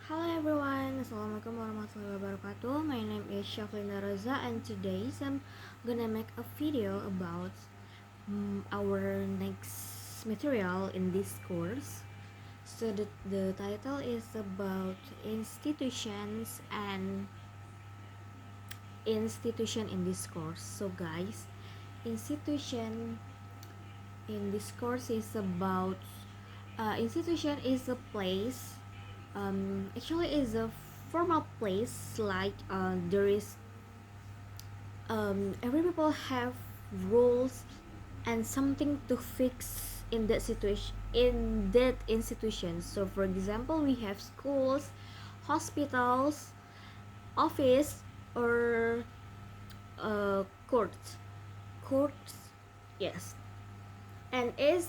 Hello everyone, Assalamualaikum warahmatullahi wabarakatuh. My name is Shaflina Raza and today I'm gonna make a video about our next material in this course. So the title is about institution in this course. So guys, institution in this course is about institution is a place, actually is a formal place, like there is every people have rules and something to fix in that situation, in that institution. So for example, we have schools, hospitals, office, or courts, yes. And is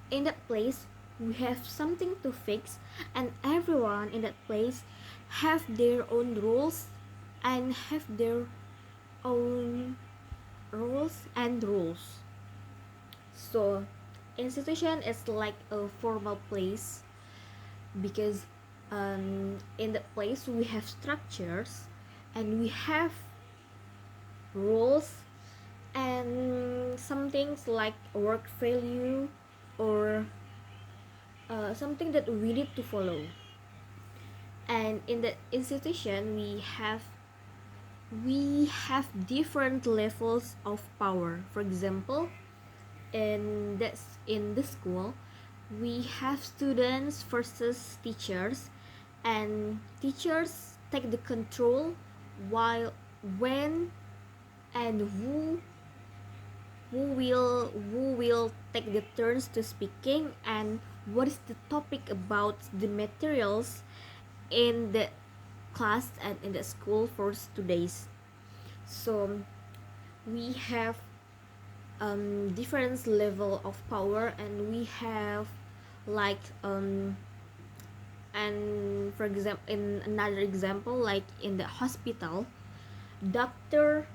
in that place we have something to fix, and everyone in that place have their own rules and have their own rules. So institution is like a formal place because in that place we have structures and we have rules and some things like work value, or something that we need to follow. And in the institution we have different levels of power. For example, in the school we have students versus teachers, and teachers take the control while when and who will take the turns to speaking, and what is the topic about the materials in the class and in the school for today's. So we have different level of power, and we have like and for example, in another example, like in the hospital, doctor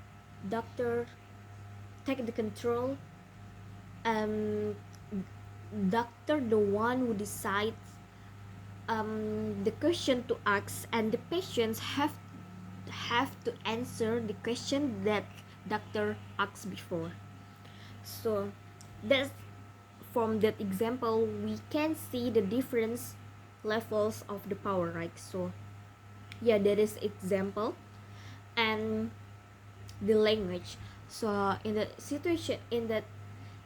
take the control. um Doctor the one who decides the question to ask, and the patients have to answer the question that doctor asked before. So that's, from that example we can see the different levels of the power, right? So yeah, that is example. And the language. So in the situation, in that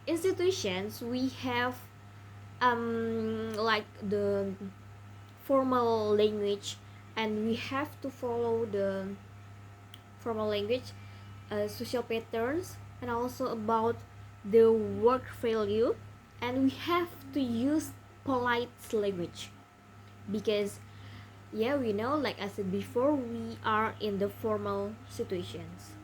institutions we have like the formal language, and we have to follow the formal language, social patterns, and also about the work value. And we have to use polite language because yeah, we know, like I said before, we are in the formal situations,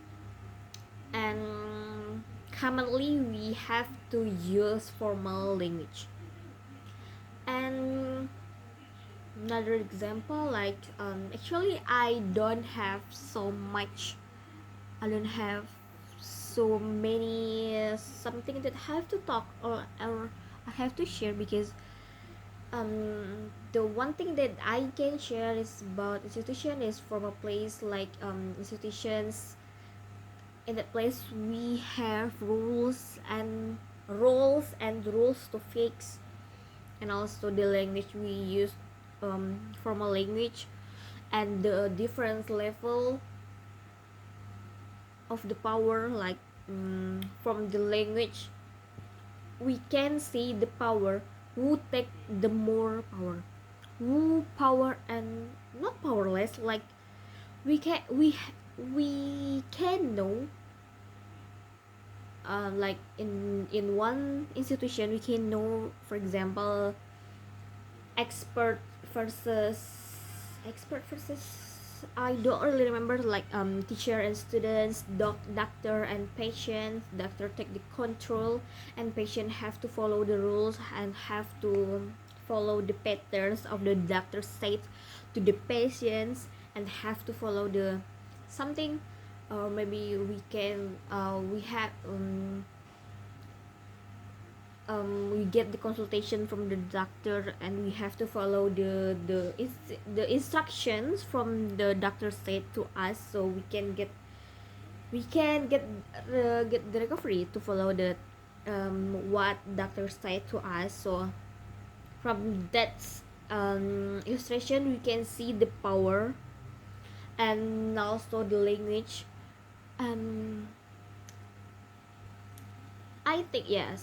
and commonly we have to use formal language. And another example, like actually I don't have so many something that I have to talk, or I have to share, because the one thing that I can share is about institution is from a place like institutions. In that place we have rules to fix, and also the language we use, formal language, and the different level of the power, like from the language we can see the power, who take the more power, who power and not powerless. Like we can know, like in one institution we can know, for example, expert versus I don't really remember, like teacher and students, doctor and patient. Doctor take the control, and patient have to follow the rules and have to follow the patterns of the doctor said to the patients, and have to follow the something, or maybe we have we get the consultation from the doctor, and we have to follow the instructions from the doctor said to us, so we can get the recovery to follow the what doctor said to us. So from that illustration we can see the power and also the language. um I think yes,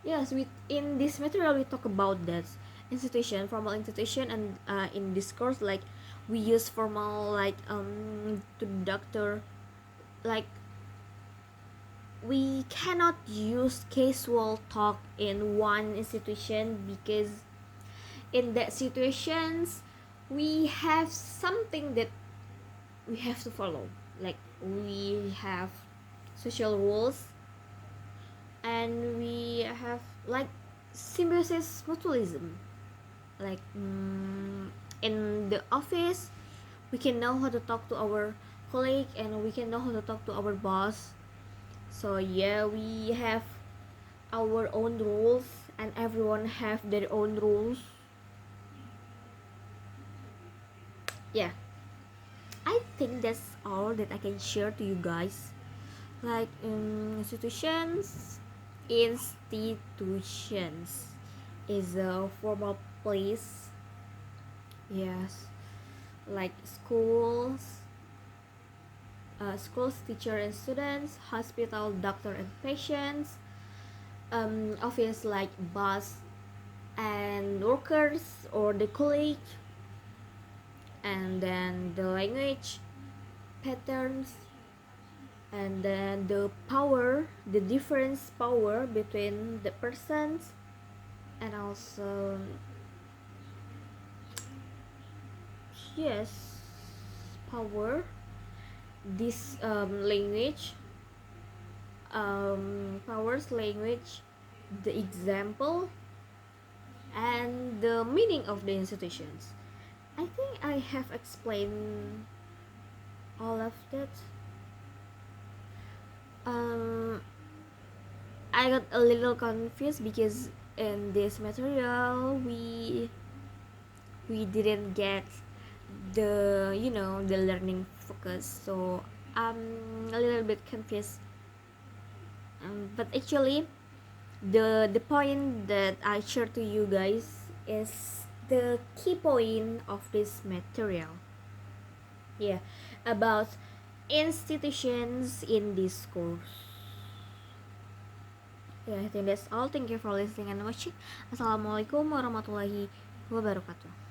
we in this material we talk about that institution, formal institution, and in discourse, like we use formal, like to the doctor, like we cannot use casual talk in one institution, because in that situations we have something that we have to follow, like we have social rules, and we have like symbiosis mutualism, like in the office we can know how to talk to our colleague, and we can know how to talk to our boss. So yeah, we have our own rules, and everyone have their own rules. Yeah, I think that's all that I can share to you guys. Like institutions is a formal place. Yes, like schools, teacher and students, hospital, doctor and patients, office like boss and workers or the colleague, and then the language patterns, and then the power, the difference power between the persons, and also yes, power, this language, powers, language, the example, and the meaning of the institutions. I think I have explained all of that. um I got a little confused because in this material we didn't get the learning focus, so I'm a little bit confused. But actually the point that I share to you guys is the key point of this material. Yeah, about institutions in this course. Yeah, I think that's all. Thank you for listening and watching. Assalamualaikum warahmatullahi wabarakatuh.